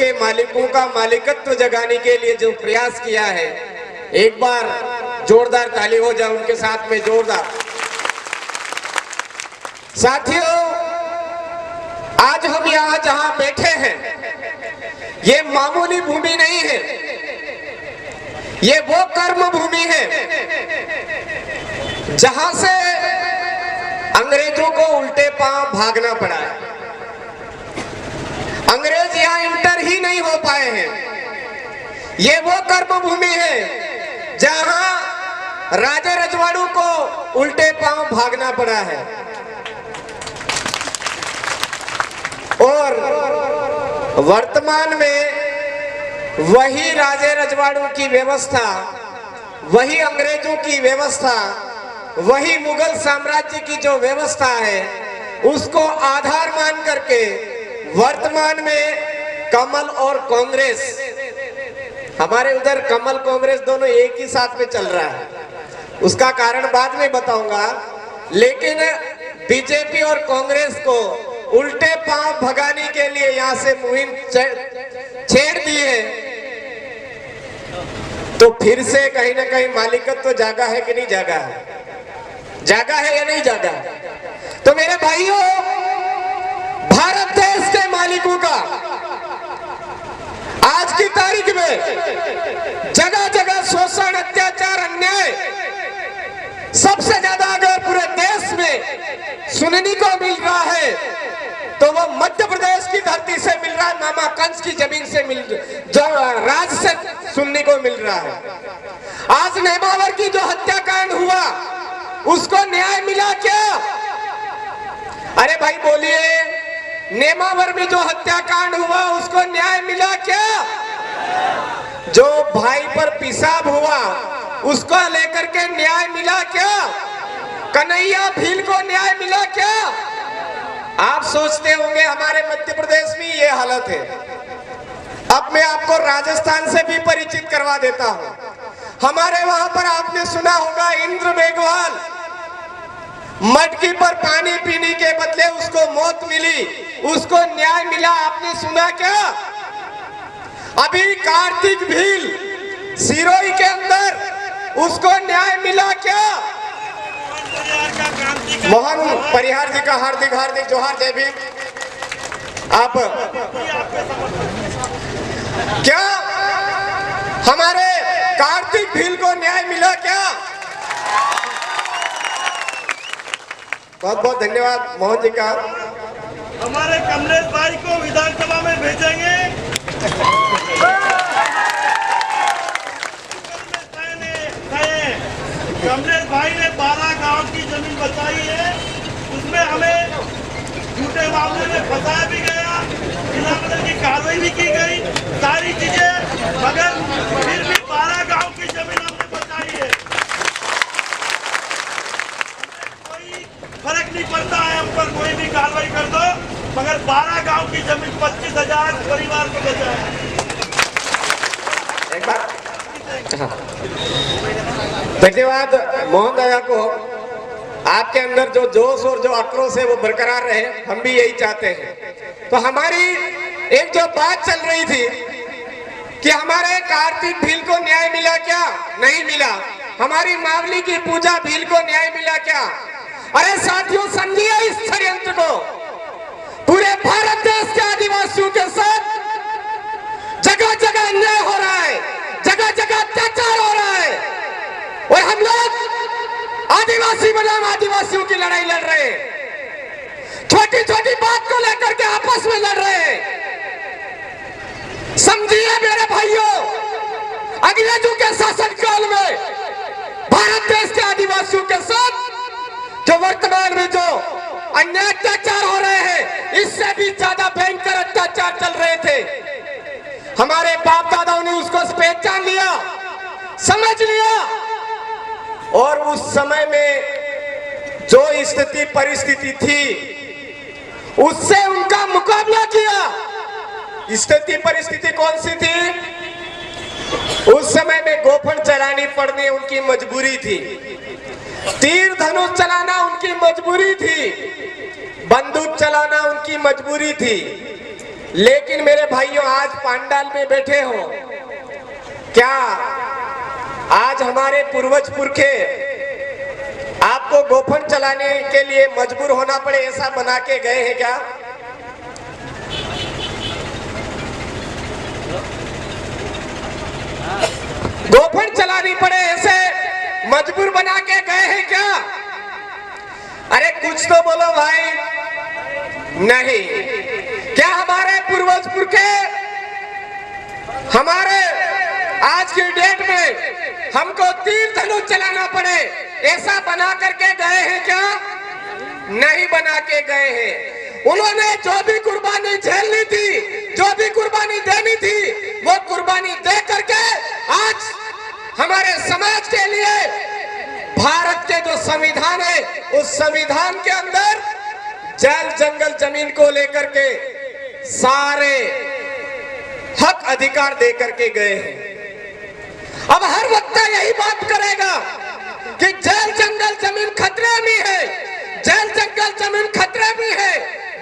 के मालिकों का मालिकत्व जगाने के लिए जो प्रयास किया है, एक बार जोरदार ताली हो जाए उनके साथ में, जोरदार। साथियों, आज हम यहाँ जहाँ बैठे हैं, ये मामूली भूमि नहीं है, ये वो कर्म भूमि है जहां से अंग्रेजों को उल्टे पांव भागना पड़ा है। अंग्रेज यहां इंटर ही नहीं हो पाए हैं। ये वो कर्म भूमि है जहां राजा रजवाड़ों को उल्टे पांव भागना पड़ा है। और वर्तमान में वही राजे रजवाड़ों की व्यवस्था, वही अंग्रेजों की व्यवस्था, वही मुगल साम्राज्य की जो व्यवस्था है, उसको आधार मान करके वर्तमान में कमल और कांग्रेस, हमारे उधर कमल कांग्रेस दोनों एक ही साथ में चल रहा है, उसका कारण बाद में बताऊंगा। लेकिन बीजेपी और कांग्रेस को उल्टे पांव भगाने के लिए यहां से मुहिम छेड़ दी है, तो फिर से कहीं ना कहीं मालिकत्व तो जागा है कि नहीं जागा है? जागा है या नहीं जागा? तो मेरे भाइयों, भारत देश के मालिकों का आज की तारीख में जगह जगह शोषण, अत्याचार, अन्याय सबसे ज्यादा अगर पूरे देश में सुनने को मिल रहा है तो वो मध्य प्रदेश की धरती से मिल रहा है, मामा कंस की जमीन से जो राज से सुनने को मिल रहा है। आज नेमावर की जो हत्याकांड हुआ, उसको न्याय मिला क्या? अरे भाई बोलिए, नेमावर में जो हत्याकांड हुआ उसको न्याय मिला क्या? जो भाई पर पेशाब हुआ उसको लेकर के न्याय मिला क्या? कन्हैया भील को न्याय मिला क्या? आप सोचते होंगे हमारे मध्य प्रदेश में ये हालत है। अब मैं आपको राजस्थान से भी परिचित करवा देता हूं। हमारे वहां पर आपने सुना होगा, इंद्र मेघवाल, मटकी पर पानी पीने के बदले उसको मौत मिली, उसको न्याय मिला, आपने सुना क्या? अभी कार्तिक भील सिरोही के अंदर, उसको न्याय मिला क्या? मोहन परिहार जी का हार्दिक हार्दिक जोहार, जय भीम। आप क्या हमारे कार्तिक भील को न्याय मिला क्या? बहुत बहुत धन्यवाद मोहन जी का। हमारे कमलेश भाई को विधानसभा में भेजेंगे। कमलेश भाई ने 12 गांव की जमीन बचाई है, उसमें हमें झूठे मामले में फंसाया भी गया, बिना मतलब की कार्रवाई भी की गई, सारी चीजें, मगर फिर भी 12 गांव की जमीन हमने बचाई है। कोई फर्क नहीं पड़ता है, हम पर कोई भी कार्रवाई कर दो, मगर 12 गांव की जमीन 25,000 परिवार को बचाया। एक बार धन्यवाद मोहन दादा को। आपके अंदर जो जोश और जो आक्रोश है वो बरकरार रहे, हम भी यही चाहते हैं। तो हमारी एक जो बात चल रही थी कि हमारे कार्तिक भील को न्याय मिला क्या? नहीं मिला। हमारी मावली की पूजा भील को न्याय मिला क्या? अरे साथियों, समझिए इस षड्यंत्र को। पूरे भारत देश के आदिवासियों के साथ जगह जगह अन्याय हो रहा है, जगह जगह अत्याचार हो रहा है, और हम लोग आदिवासी बनाम आदिवासियों की लड़ाई लड़ रहे हैं। छोटी छोटी बात को लेकर के आपस में लड़ रहे हैं। समझिए मेरे भाइयों, अंग्रेजों के शासनकाल में भारत देश के आदिवासियों के साथ जो वर्तमान में जो अन्याय अत्याचार हो रहे हैं, इससे भी ज्यादा भयंकर अत्याचार चल रहे थे। हमारे बाप दादाओं ने उसको पहचान लिया, समझ लिया, और उस समय में जो स्थिति परिस्थिति थी उससे उनका मुकाबला किया। स्थिति परिस्थिति कौन सी थी? उस समय में गोफन चलानी पड़नी उनकी मजबूरी थी, तीर धनुष चलाना उनकी मजबूरी थी, बंदूक चलाना उनकी मजबूरी थी। लेकिन मेरे भाइयों, आज पांडाल में बैठे हो, क्या आज हमारे पूर्वज पुरखे आपको गोफन चलाने के लिए मजबूर होना पड़े ऐसा बना के गए हैं क्या? गोफन चलानी पड़े ऐसे मजबूर बना के गए हैं क्या? अरे कुछ तो बोलो भाई। नहीं, क्या हमारे पूर्वज पुरखे हमारे आज की डेट में हमको तीर धनुष चलाना पड़े ऐसा बना करके गए हैं क्या? नहीं बना के गए हैं। उन्होंने जो भी कुर्बानी झेलनी थी, जो भी कुर्बानी देनी थी, वो कुर्बानी दे करके आज हमारे समाज के लिए भारत के जो संविधान है, उस संविधान के अंदर जल जंगल जमीन को लेकर के सारे हक अधिकार दे करके गए हैं। अब हर वक्त यही बात करेगा कि जल जंगल जमीन खतरे में है, जल जंगल जमीन खतरे में है,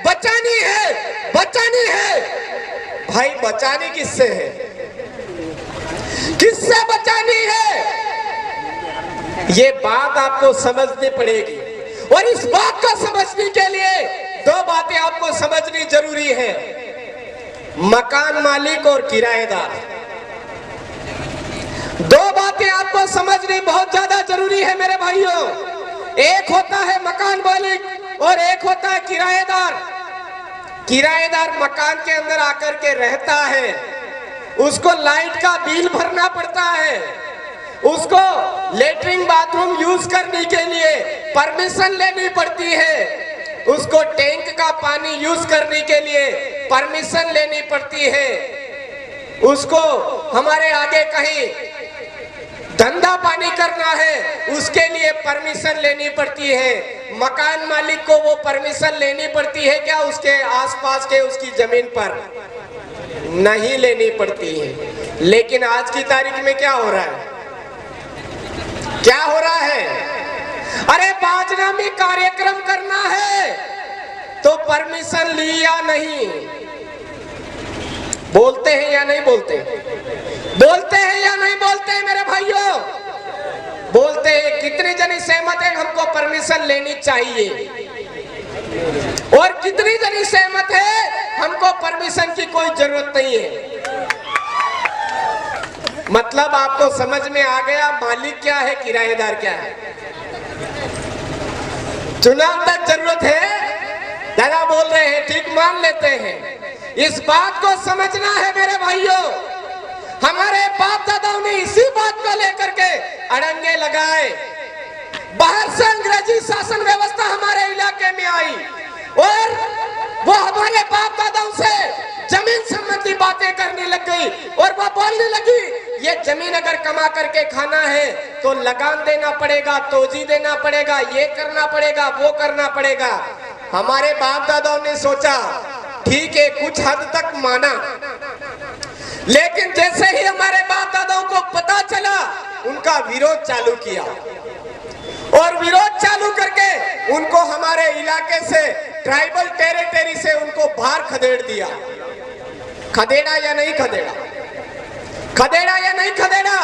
बचानी है, बचानी है। भाई बचानी किससे है? किससे बचानी है? ये बात आपको समझनी पड़ेगी। और इस बात को समझने के लिए दो बातें आपको समझनी जरूरी है, मकान मालिक और किराएदार। दो बातें आपको समझनी बहुत ज्यादा जरूरी है मेरे भाइयों। एक होता है मकान मालिक और एक होता है किराएदार। किराएदार मकान के अंदर आकर के रहता है, उसको लाइट का बिल भरना पड़ता है, उसको लेटरिन बाथरूम यूज करने के लिए परमिशन लेनी पड़ती है, उसको टैंक का पानी यूज करने के लिए परमिशन लेनी पड़ती है, उसको हमारे आगे कहीं धंधा पानी करना है उसके लिए परमिशन लेनी पड़ती है। मकान मालिक को वो परमिशन लेनी पड़ती है क्या? उसके आसपास के उसकी जमीन पर नहीं लेनी पड़ती है। लेकिन आज की तारीख में क्या हो रहा है? क्या हो रहा है? अरे बाजना में कार्यक्रम करना है तो परमिशन ली या नहीं? बोलते हैं या नहीं बोलते? बोलते हैं या नहीं बोलते मेरे भाइयों? बोलते हैं। कितने जने सहमत है हमको परमिशन लेनी चाहिए? और कितनी जने सहमत है हमको परमिशन की कोई जरूरत नहीं है? मतलब आपको समझ में आ गया मालिक क्या है, किराएदार क्या है? चुनाव तक जरूरत है, दादा बोल रहे हैं, ठीक मान लेते हैं। इस बात को समझना है मेरे भाइयों। हमारे बाप दादाओं ने इसी बात को लेकर के अड़ंगे लगाए। बाहर से अंग्रेजी शासन व्यवस्था हमारे इलाके में आई और वो हमारे बाप दादाओं से जमीन संबंधी बातें करने लग गई और वो बोलने लगी, ये जमीन अगर कमा करके खाना है तो लगान देना पड़ेगा, तोजी देना पड़ेगा, ये करना पड़ेगा, वो करना पड़ेगा। हमारे बाप दादाओं ने सोचा ठीक है, कुछ हद तक माना, लेकिन जैसे ही हमारे बाप दादाओं को पता चला उनका विरोध चालू किया और विरोध चालू करके उनको हमारे इलाके से, ट्राइबल टेरिटरी से उनको बाहर खदेड़ दिया। खदेड़ा या नहीं खदेड़ा? खदेड़ा या नहीं खदेड़ा?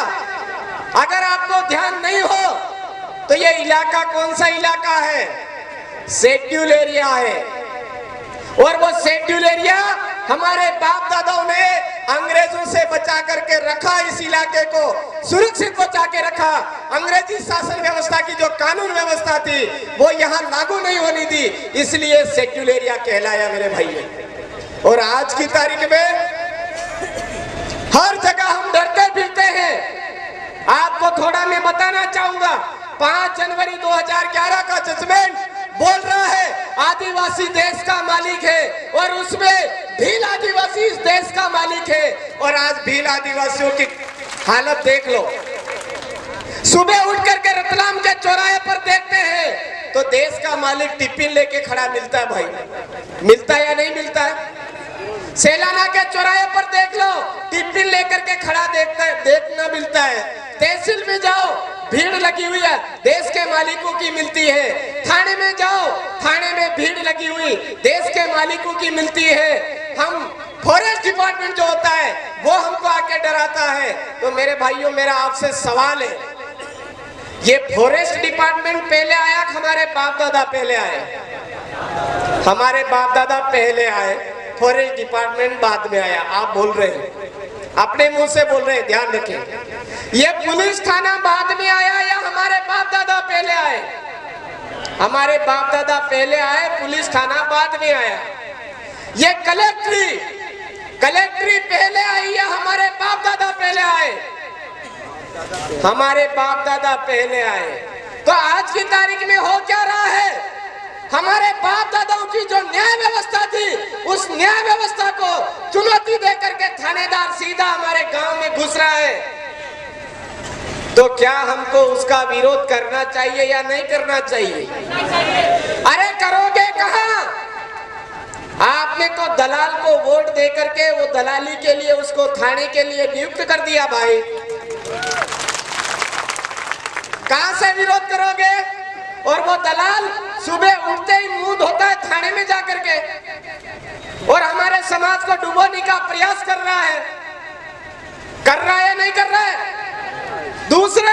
अगर आपको ध्यान नहीं हो तो ये इलाका कौन सा इलाका है? शेड्यूल एरिया है। और वो शेड्यूल एरिया हमारे बाप दादाओं ने अंग्रेजों से बचा करके रखा, इस इलाके को सुरक्षित बचा के रखा। अंग्रेजी शासन व्यवस्था की जो कानून व्यवस्था थी वो यहाँ लागू नहीं होनी थी, इसलिए शेड्यूल एरिया कहलाया मेरे भाई। और आज की तारीख में हर जगह हम डरते फिरते हैं। आपको थोड़ा मैं बताना चाहूंगा, 5 जनवरी 2011 का जजमेंट बोल रहा है आदिवासी देश का मालिक है और उसमें भील आदिवासी इस देश का मालिक है। और आज भील आदिवासियों की हालत देख लो। सुबह उठ करके रतलाम के चौराहे पर देखते हैं तो देश का मालिक टिफिन लेके खड़ा मिलता है। भाई मिलता है या नहीं मिलता है? सेलाना के चौराहे पर देख लो, टिफिन लेकर के खड़ा देखना मिलता है। तहसील में जाओ, भीड़ लगी हुई है, देश के मालिकों की मिलती है। थाने में जाओ, थाने में भीड़ लगी हुई, देश के मालिकों की मिलती है। हम फॉरेस्ट डिपार्टमेंट जो होता है वो हमको आके डराता है। तो मेरे भाइयों, मेरा आपसे सवाल है, ये फॉरेस्ट डिपार्टमेंट पहले आया, हमारे बाप दादा पहले आए? हमारे बाप दादा पहले आए, फॉरेस्ट डिपार्टमेंट बाद में आया। आप बोल रहे हैं, अपने मुंह से बोल रहे हैं, ध्यान रखें। ये पुलिस थाना बाद में आया या हमारे बाप दादा पहले आए? हमारे बाप दादा पहले आए, पुलिस थाना बाद में आया। ये कलेक्ट्री पहले आई या हमारे बाप दादा पहले आए? हमारे बाप दादा पहले आए। तो आज की तारीख में हो क्या रहा है? हमारे बाप दादाओं की जो न्याय व्यवस्था थी, उस न्याय व्यवस्था को चुनौती देकर के थानेदार सीधा हमारे गांव में घुस रहा है। तो क्या हमको उसका विरोध करना चाहिए या नहीं करना चाहिए? अरे करोगे कहां? आपने तो दलाल को वोट दे करके वो दलाली के लिए उसको थाने के लिए नियुक्त कर दिया भाई। कहां से विरोध करोगे? और वो दलाल सुबह उठते ही मुंह धोता है थाने में जाकर के, और हमारे समाज को डुबोने का प्रयास कर रहा है या नहीं कर रहा है? दूसरा,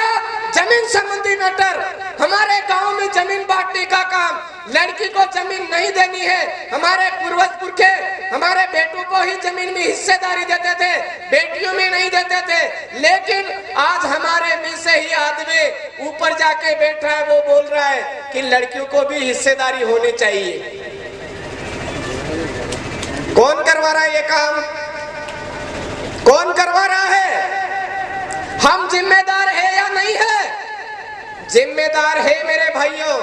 जमीन संबंधी मैटर, हमारे गांव में जमीन बांटने का काम, लड़की को जमीन नहीं देनी है। हमारे पूर्वज पुरखे हमारे बेटों को ही जमीन में हिस्सेदारी देते थे, बेटियों में नहीं देते थे। लेकिन आज हमारे में से ही आदमी ऊपर जाके बैठा है, वो बोल रहा है कि लड़कियों को भी हिस्सेदारी होनी चाहिए। कौन करवा रहा है ये काम? कौन करवा रहा है? हम जिम्मेदार है या नहीं है? जिम्मेदार है मेरे भाइयों।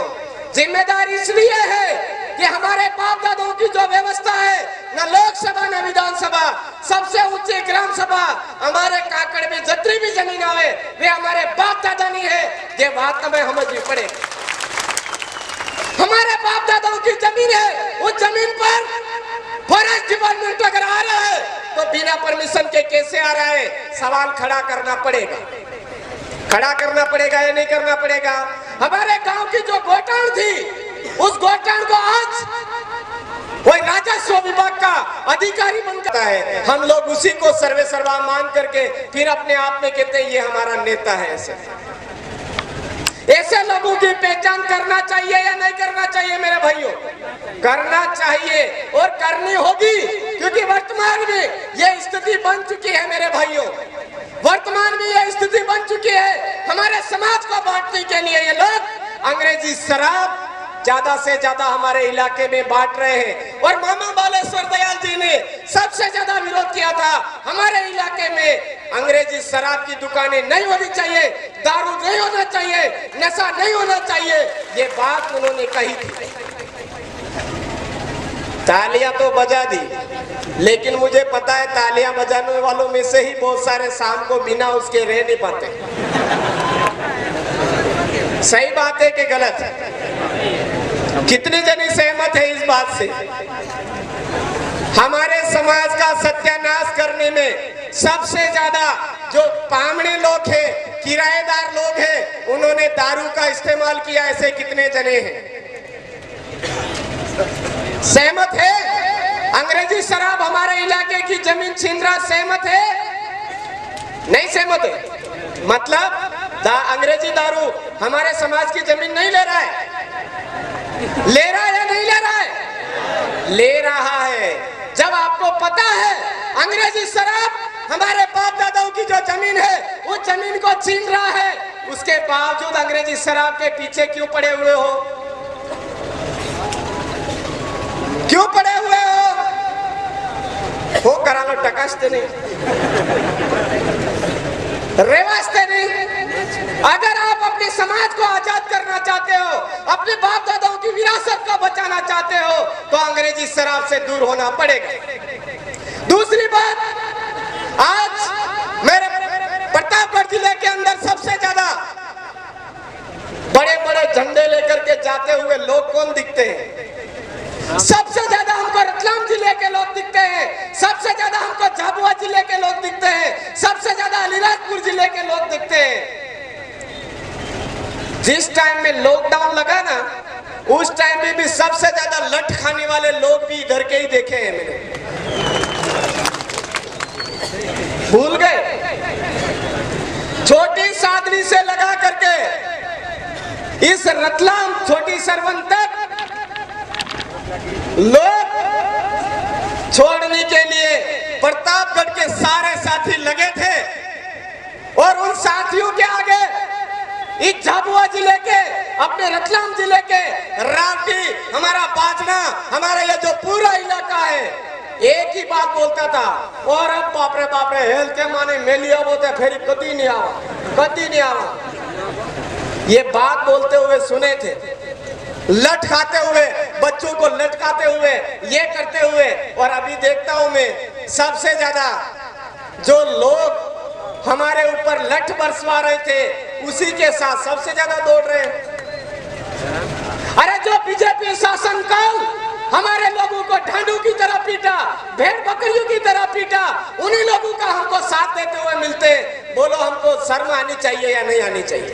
जिम्मेदार इसलिए है कि हमारे बाप दादों की जो व्यवस्था है, न लोकसभा न विधानसभा, सबसे ऊंची ग्राम सभा, हमारे काकड़ में जितनी भी जमीन आवे वे हमारे बाप दादा नहीं है। ये बात हमें समझनी पड़ेगी। हमारे बाप दादाओं की जमीन है, उस जमीन पर फॉरेस्ट डिपार्टमेंट अगर आ रहा है तो बिना परमिशन के कैसे आ रहा है? सवाल खड़ा करना पड़ेगा। खड़ा करना पड़ेगा या नहीं करना पड़ेगा? हमारे गांव की जो गोटान थी, उस गोटान को आज कोई राजस्व विभाग का अधिकारी बनता है। हम लोग उसी को सर्वे सर्वा मान करके फिर अपने आप में कहते हैं ये हमारा नेता है। ऐसे लोगों की पहचान करना चाहिए या नहीं करना चाहिए मेरे भाइयों? करना चाहिए और करनी होगी, क्योंकि वर्तमान में यह स्थिति बन चुकी है मेरे भाइयों। वर्तमान में यह स्थिति बन चुकी है, हमारे समाज को बांटने के लिए ये लोग अंग्रेजी शराब ज्यादा से ज्यादा हमारे इलाके में बांट रहे हैं। और मामा बालेश्वर दयाल जी ने सबसे ज्यादा विरोध किया था, हमारे इलाके में अंग्रेजी शराब की दुकानें नहीं होनी चाहिए, दारू नहीं होना चाहिए, नशा नहीं होना चाहिए, ये बात उन्होंने कही थी। तालियां तो बजा दी, लेकिन मुझे पता है तालियां बजाने वालों में से ही बहुत सारे शाम को बिना उसके रह नहीं पाते। सही बात है कि गलत है? कितने जने सहमत है इस बात से? हमारे समाज का सत्यानाश करने में सबसे ज्यादा जो पामड़े लोग हैं, किराएदार लोग हैं, उन्होंने दारू का इस्तेमाल किया। ऐसे कितने जने हैं? सहमत है? अंग्रेजी शराब हमारे इलाके की जमीन छीन रहा, सहमत है? नहीं सहमत है? मतलब अंग्रेजी दारू हमारे समाज की जमीन नहीं ले रहा है? ले रहा है या नहीं ले रहा है? ले रहा है। जब आपको पता है अंग्रेजी शराब हमारे बाप दादाओं की जो जमीन है उस जमीन को छीन रहा है, उसके बावजूद अंग्रेजी शराब के पीछे क्यों पड़े हुए हो? क्यों पड़े हुए हो करा लो, टकसते नहीं, रेवाजते नहीं। अगर आप अपने समाज को आजाद करना चाहते हो, अपने बाप दादाओं की विरासत को बचाना चाहते हो, तो अंग्रेजी शराब से दूर होना पड़ेगा। दूसरी बात, आज मेरे प्रतापगढ़ जिले के अंदर सबसे ज्यादा बड़े बड़े झंडे लेकर के जाते हुए लोग कौन दिखते हैं? सबसे ज्यादा हमको रतलाम जिले के लोग दिखते हैं, सबसे ज्यादा हमको झाबुआ जिले के लोग दिखते हैं, सबसे ज्यादा जिस टाइम में लॉकडाउन लगा ना, उस टाइम में भी सबसे ज्यादा लठ खाने वाले लोग भी इधर के ही देखे हैं मैंने। भूल गए? छोटी सादरी से लगा करके इस रतलाम छोटी सरवन तक लोग छोड़ने के लिए प्रतापगढ़ के सारे साथी लगे थे, और उन साथियों के आगे इस झाबुआ जिले के, अपने रतलाम जिले के रावटी, हमारा बाजना, हमारा ये जो पूरा इलाका है, एक ही बात बोलता था, और अब बाप रे हेल के माने मेलिया बोलते फिर कभी नहीं आवा, कभी नहीं आवा। ये बात बोलते हुए सुने थे, लठ खाते हुए, बच्चों को लटकाते हुए, ये करते हुए, और अभी देखता हूं मैं सबसे ज्यादा जो लोग हमारे ऊपर लठ बरसवा रहे थे, उसी के साथ सबसे ज्यादा दौड़ रहे हैं। अरे जो बीजेपी शासनकाल हमारे लोगों को ढांडू की तरह पीटा, भेड़ बकरियों की तरह पीटा, उन्हीं लोगों का हमको साथ देते हुए मिलते। बोलो हमको शर्म आनी चाहिए या नहीं आनी चाहिए?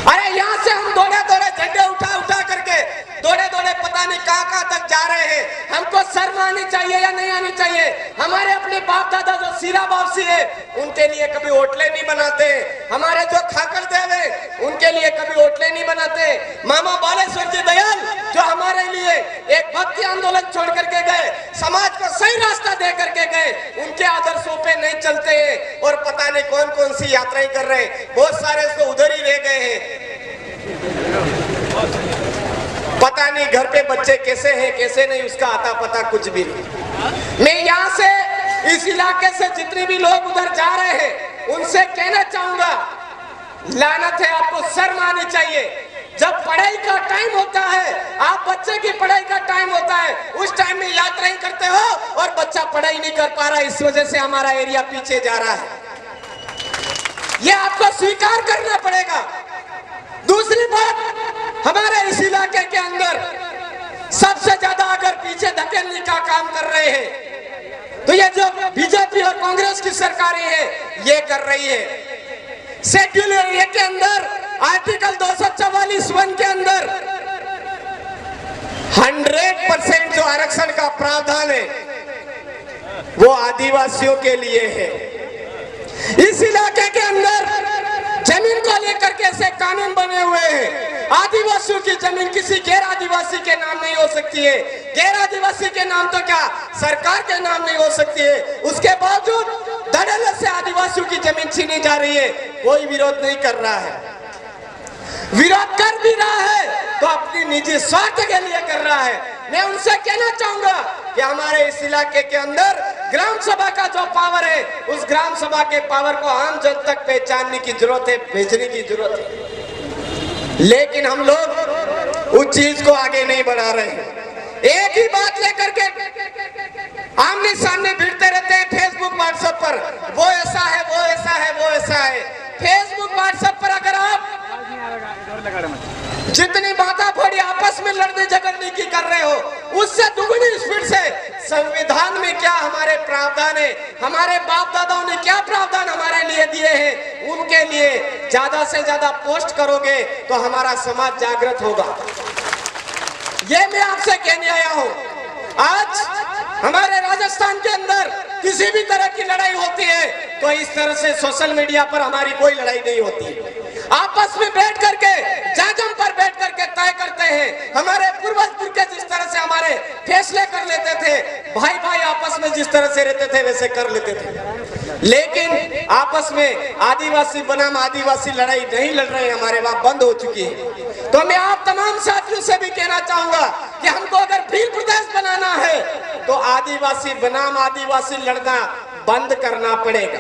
अरे यहाँ से हम दौड़े दौड़े झंडे उठा उठा करके दौड़े दौड़े पता नहीं कहाँ तक जा रहे हैं। हमको शर्म आनी चाहिए या नहीं आनी चाहिए? हमारे अपने बाप दादा जो सीरा बापसी है, उनके लिए कभी होटलें नहीं बनाते। हमारे जो खाकर देवे, उनके लिए कभी होटलें नहीं बनाते। मामा बालेश्वर जी दयाल जो हमारे लिए एक भक्ति आंदोलन छोड़ करके गए, समाज को सही रास्ता दे करके गए, उनके आदर्शों पे नहीं चलते हैं, और पता नहीं कौन कौन सी यात्राएं कर रहे हैं। बहुत सारे तो उधर ही रह गए हैं, पता नहीं घर पे बच्चे कैसे हैं कैसे नहीं, उसका आता पता कुछ भी नहीं। मैं यहाँ से इस इलाके से जितने भी लोग उधर जा रहे हैं, उनसे कहना चाहूंगा, लानत है, आपको शर्म आनी चाहिए। जब पढ़ाई का टाइम होता है, आप बच्चे की पढ़ाई का टाइम होता है, उस टाइम में यात्राएं करते हो, और बच्चा पढ़ाई नहीं कर पा रहा, इस वजह से हमारा एरिया पीछे जा रहा है। ये आपको स्वीकार करना पड़ेगा। दूसरी बात, हमारे इस इलाके के अंदर सबसे ज्यादा अगर पीछे धकेलने का काम कर रहे हैं, तो ये जो बीजेपी और कांग्रेस की सरकारें है, ये कर रही है। शेड्यूल एरिया के अंदर आर्टिकल 244(1) के अंदर 100% जो आरक्षण का प्रावधान है, वो आदिवासियों के लिए है। इस इलाके के अंदर जमीन को लेकर के ऐसे कानून बने हुए हैं, आदिवासियों की जमीन किसी गैर आदिवासी के नाम नहीं हो सकती है। गैर आदिवासी के नाम तो क्या, सरकार के नाम नहीं हो सकती है। उसके बावजूद धड़ल्ले से आदिवासियों की जमीन छीनी जा रही है। कोई विरोध नहीं कर रहा है, विरोध कर भी रहा है तो अपनी निजी स्वार्थ के लिए कर रहा है। मैं उनसे कहना चाहूंगा कि हमारे इस इलाके के अंदर ग्राम सभा का जो पावर है, उस ग्राम सभा के पावर को आम जन तक पहचानने की जरूरत है, भेजने की जरूरत है। लेकिन हम लोग उस चीज को आगे नहीं बढ़ा रहे हैं। एक ही बात लेकर के आमने सामने भिड़ते रहते हैं फेसबुक व्हाट्सएप पर, वो ऐसा है, वो ऐसा है, वो ऐसा है। फेसबुक व्हाट्सएप पर अगर आप जितनी बाता फोड़ी आपस में लड़ने झगड़ने की कर रहे हो, उससे दुगनी स्पीड से संविधान में क्या हमारे प्रावधान है, हमारे बाप दादाओं ने क्या प्रावधान हमारे लिए दिए हैं, उनके लिए ज्यादा से ज्यादा पोस्ट करोगे तो हमारा समाज जागृत होगा। ये मैं आपसे कहने आया हूं। आज हमारे राजस्थान के अंदर किसी भी तरह की लड़ाई होती है तो इस तरह से सोशल मीडिया पर हमारी कोई लड़ाई नहीं होती है। आपस में बैठ करके, जाजम पर बैठ करके तय करते हैं। हमारे पूर्वज पुरखे जिस तरह से हमारे फैसले कर लेते थे, भाई भाई आपस में जिस तरह से रहते थे वैसे कर लेते थे। लेकिन आपस में आदिवासी बनाम आदिवासी लड़ाई नहीं लड़ रहे, हमारे वहां बंद हो चुकी है। तो मैं आप तमाम साथियों से भी कहना चाहूंगा कि हमको अगर भील प्रदेश बनाना है तो आदिवासी बनाम आदिवासी लड़ना बंद करना पड़ेगा।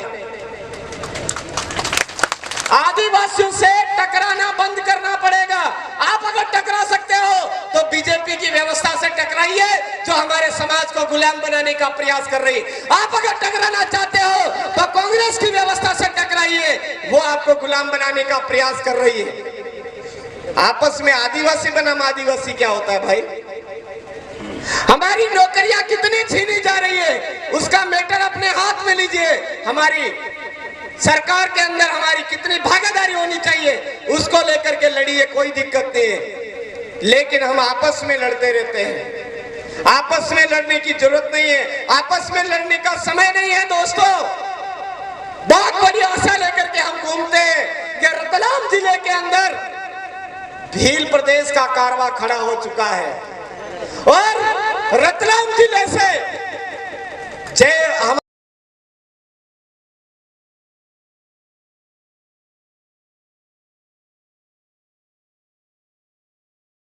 आदिवासियों से टकराना बंद करना पड़ेगा। आप अगर टकरा सकते हो तो बीजेपी की व्यवस्था से टकराइए जो हमारे समाज को गुलाम बनाने का प्रयास कर रही है। आप अगर टकराना चाहते हो तो कांग्रेस की व्यवस्था से टकराइए, वो आपको गुलाम बनाने का प्रयास कर रही है। आपस में आदिवासी बनाम आदिवासी क्या होता है भाई? हमारी नौकरियां कितनी छीनी जा रही है, उसका मैटर अपने हाथ में लीजिए। हमारी सरकार के अंदर हमारी कितनी भागीदारी होनी चाहिए उसको लेकर के लड़िए, कोई दिक्कत नहीं है। लेकिन हम आपस में लड़ते रहते हैं। आपस में लड़ने की जरूरत नहीं है, आपस में लड़ने का समय नहीं है दोस्तों। बहुत बड़ी आशा लेकर के हम घूमते हैं कि रतलाम जिले के अंदर भील प्रदेश का कारवा खड़ा हो चुका है और